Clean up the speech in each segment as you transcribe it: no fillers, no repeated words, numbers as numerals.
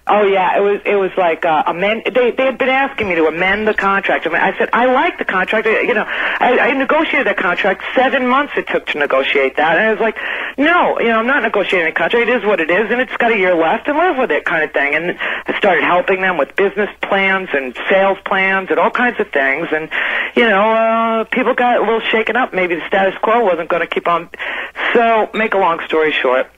Oh yeah, it was like amend. They had been asking me to amend the contract. I mean, I said I like the contract. You know, I negotiated that contract. 7 months it took to negotiate that, and I was like, no, you know, I'm not negotiating a contract. It is what it is, and it's got a year left, and live with it, kind of thing. And I started helping them with business plans and sales plans and all kinds of things. And you know, people got a little shaken up. Maybe the status quo wasn't going to keep on. So, make a long story short.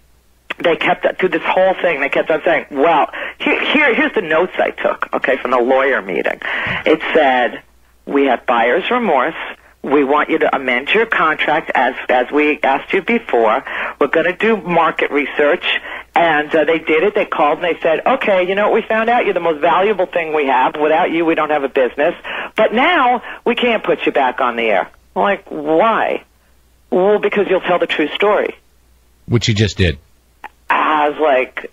They kept through this whole thing. They kept on saying, "Well, here's the notes I took, okay, from the lawyer meeting." It said, "We have buyer's remorse. We want you to amend your contract as we asked you before. We're going to do market research." And they did it. They called and they said, "Okay, you know what? We found out you're the most valuable thing we have. Without you, we don't have a business. But now we can't put you back on the air." I'm like, why? Well, because you'll tell the true story. Which you just did. I was like,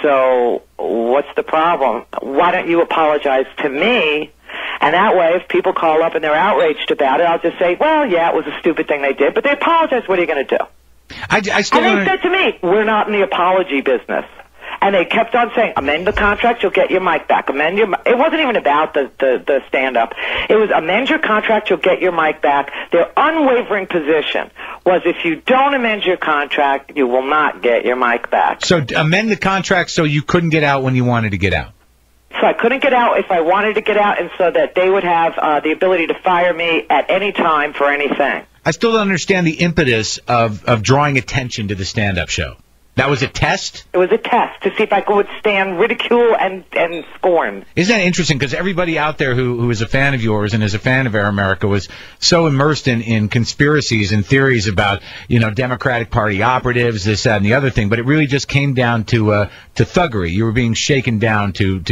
so what's the problem? Why don't you apologize to me? And that way, if people call up and they're outraged about it, I'll just say, well, yeah, it was a stupid thing they did, but they apologized. What are you going to do? I still and they said to me, we're not in the apology business. And they kept on saying, amend the contract, you'll get your mic back. It wasn't even about the stand-up. It was amend your contract, you'll get your mic back. Their unwavering position was if you don't amend your contract, you will not get your mic back. So amend the contract so you couldn't get out when you wanted to get out. So I couldn't get out if I wanted to get out, and so that they would have the ability to fire me at any time for anything. I still don't understand the impetus of drawing attention to the stand-up show. That was a test? It was a test to see if I could withstand ridicule and scorn. Isn't that interesting? Because everybody out there who is a fan of yours and is a fan of Airamerica was so immersed in conspiracies and theories about, you know, Democratic Party operatives, this, that, and the other thing. But it really just came down to thuggery. You were being shaken down to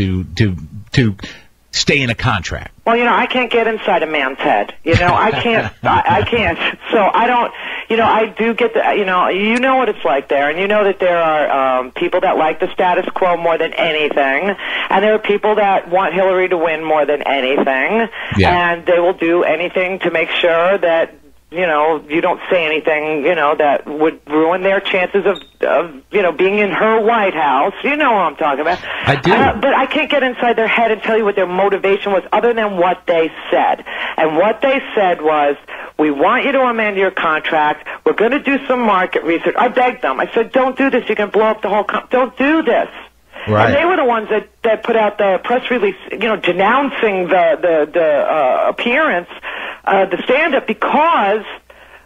stay in a contract. Well, you know, I can't get inside a man's head. You know, I can't. I can't. So I don't. You know, I do get the. You know what it's like there, and you know that there are people that like the status quo more than anything, and there are people that want Hillary to win more than anything, and they will do anything to make sure that, you know, you don't say anything, you know, that would ruin their chances of you know, being in her White House. You know what I'm talking about. I do. But I can't get inside their head and tell you what their motivation was other than what they said. And what they said was, we want you to amend your contract. We're going to do some market research. I begged them. I said, don't do this. You can blow up the whole don't do this. Right. And they were the ones that put out the press release, you know, denouncing the appearance, the stand-up, because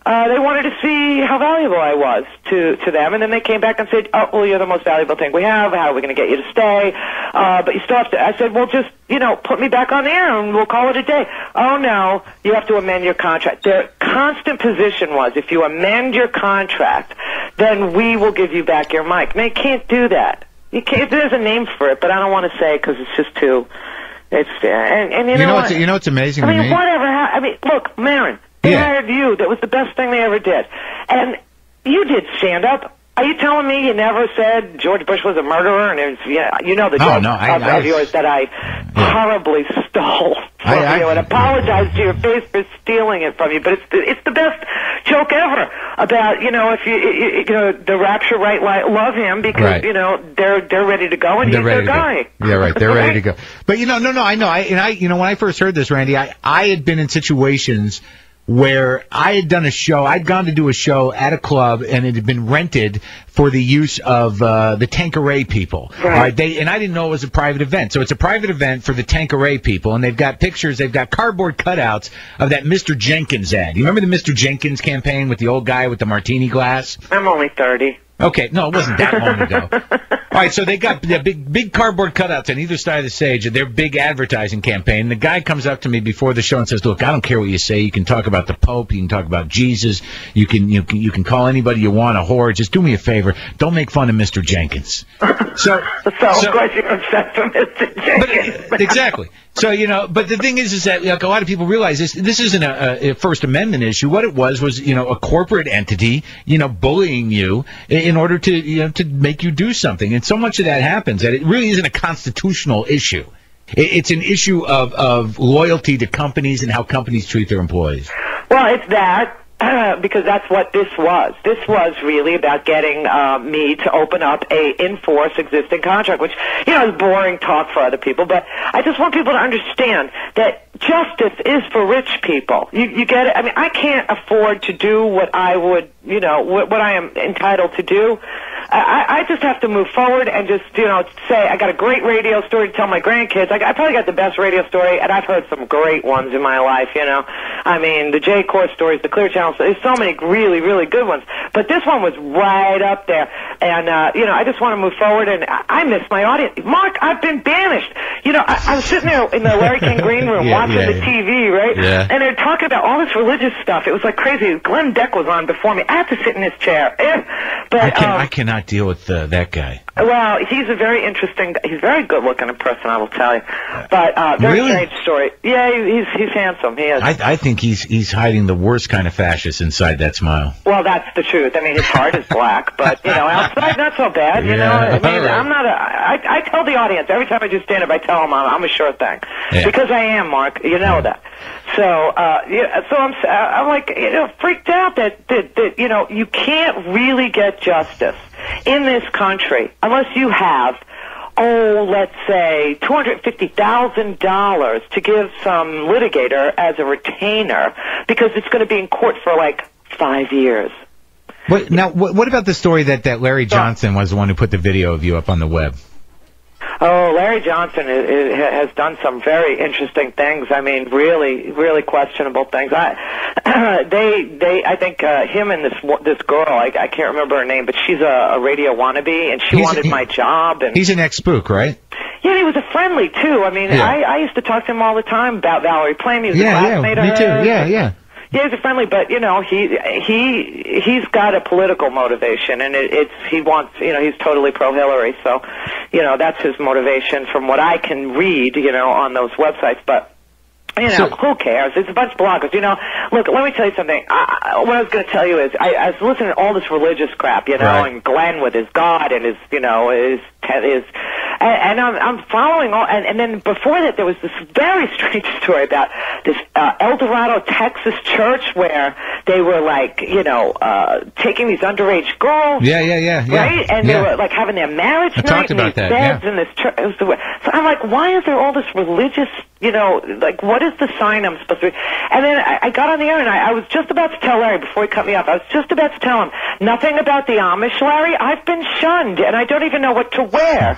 they wanted to see how valuable I was to them. And then they came back and said, oh, well, you're the most valuable thing we have. How are we going to get you to stay? But you still have to. I said, well, just, you know, put me back on the air and we'll call it a day. Oh, no, you have to amend your contract. Their constant position was, if you amend your contract, then we will give you back your mic. And they can't do that. You can't. There's a name for it, but I don't want to say it because it's just too. It's and you know what? You know what's amazing. I mean, to me? whatever. I mean, look, Maron. They hired you. That was the best thing they ever did, and you did stand up. Are you telling me you never said George Bush was a murderer? And it was, you know the joke of yours that I horribly stole from you and apologized to your face for stealing it from you. But it's the best joke ever about, you know, if you know, the rapture right love him because you know they're ready to go and he's their guy. Yeah, right. They're ready to go. But you know, I know. You know, when I first heard this, Randy, I had been in situations where I had done a show. I'd gone to do a show at a club, and it had been rented for the use of the Tanqueray people. Right. And I didn't know it was a private event. So it's a private event for the Tanqueray people, and they've got pictures. They've got cardboard cutouts of that Mr. Jenkins ad. You remember the Mr. Jenkins campaign with the old guy with the martini glass? I'm only 30. Okay, no, it wasn't that long ago. All right, so they got big cardboard cutouts on either side of the stage of their big advertising campaign. The guy comes up to me before the show and says, "Look, I don't care what you say. You can talk about the Pope. You can talk about Jesus. You can call anybody you want a whore. Just do me a favor. Don't make fun of Mr. Jenkins." So of course you're obsessed with Mr. Jenkins. But, exactly. So, you know, but the thing is that, like, a lot of people realize this isn't a First Amendment issue. What it was, you know, a corporate entity, you know, bullying you in order to, you know, to make you do something. And so much of that happens that it really isn't a constitutional issue. It's an issue of loyalty to companies and how companies treat their employees. Well, it's that. because that's what this was. This was really about getting me to open up a in-force existing contract, which, you know, is boring talk for other people, but I just want people to understand that justice is for rich people. You get it? I mean, I can't afford to do what I would, you know, what I am entitled to do. I just have to move forward and just, you know, say I got a great radio story to tell my grandkids. I probably got the best radio story, and I've heard some great ones in my life, you know. I mean, the Jay Court stories, the Clear Channel, there's so many really, really good ones. But this one was right up there. And, you know, I just want to move forward, and I miss my audience. Mark, I've been banished. You know, I was sitting there in the Larry King Green Room watching the TV, right? Yeah. And they're talking about all this religious stuff. It was like crazy. Glenn Beck was on before me. I had to sit in his chair. But I cannot deal with that guy. Well, he's a very interesting. He's a very good-looking person, I will tell you. But very strange story. Yeah, he's handsome. He is. I think he's hiding the worst kind of fascist inside that smile. Well, that's the truth. I mean, his heart is black, but you know, outside not so bad. You know, I mean, I'm not I tell the audience every time I do stand up, I tell them I'm a sure thing because I am, Mark. You know that. So, so I'm like, you know, freaked out that you know, you can't really get justice in this country unless you have, let's say $250,000 to give some litigator as a retainer because it's going to be in court for like 5 years. What about the story that Larry Johnson was the one who put the video of you up on the web? Oh, Larry Johnson has done some very interesting things. I mean, really, really questionable things. I think him and this girl, I can't remember her name, but she's a radio wannabe, and she wanted my job. And he's an ex-spook, right? Yeah, he was a friendly too. I mean, I used to talk to him all the time about Valerie Plame. He was a classmate of hers. Me too. Yeah. Yeah, he's a friendly, but you know, he's got a political motivation, and he wants, you know, he's totally pro-Hillary, so, you know, that's his motivation from what I can read, you know, on those websites. But you know, who cares? It's a bunch of bloggers. You know, look, let me tell you something. What I was going to tell you is, I was listening to all this religious crap, you know, and Glenn with his God and his, you know, and I'm following all, and then before that there was this very strange story about this El Dorado, Texas church where they were like, you know, taking these underage girls. Yeah. Right? And they were like having their marriage night in these beds in this church. So I'm like, why is there all this religious, you know, like, what is the sign I'm supposed to be? And then I got on the air, and I was just about to tell Larry, before he cut me off, I was just about to tell him, nothing about the Amish, Larry. I've been shunned, and I don't even know what to wear.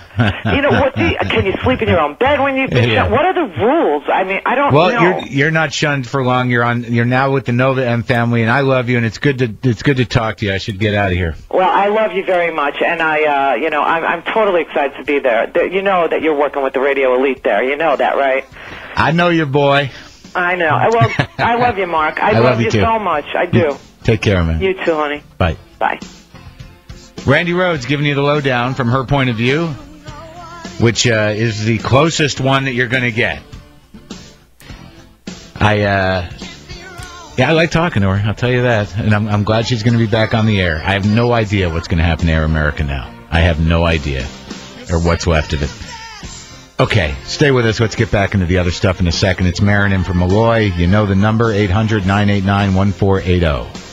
You know, can you sleep in your own bed when you've been shunned? What are the rules? I mean, I don't know. Well, you're not shunned for long. You're now with the Nova M family, and I love you, and it's good to talk to you. I should get out of here. Well, I love you very much, and you know, I'm totally excited to be there. You know that you're working with the radio elite there. You know that, right? I know your boy. I know. Well, I love you, Mark. I love you so much. I do. Take care, man. You too, honey. Bye. Bye. Randi Rhodes giving you the lowdown from her point of view, which is the closest one that you're going to get. I like talking to her. I'll tell you that, and I'm glad she's going to be back on the air. I have no idea what's going to happen to Airamerica now. I have no idea, or what's left of it. Okay, stay with us. Let's get back into the other stuff in a second. It's Maron in from Malloy. You know the number, 800-989-1480.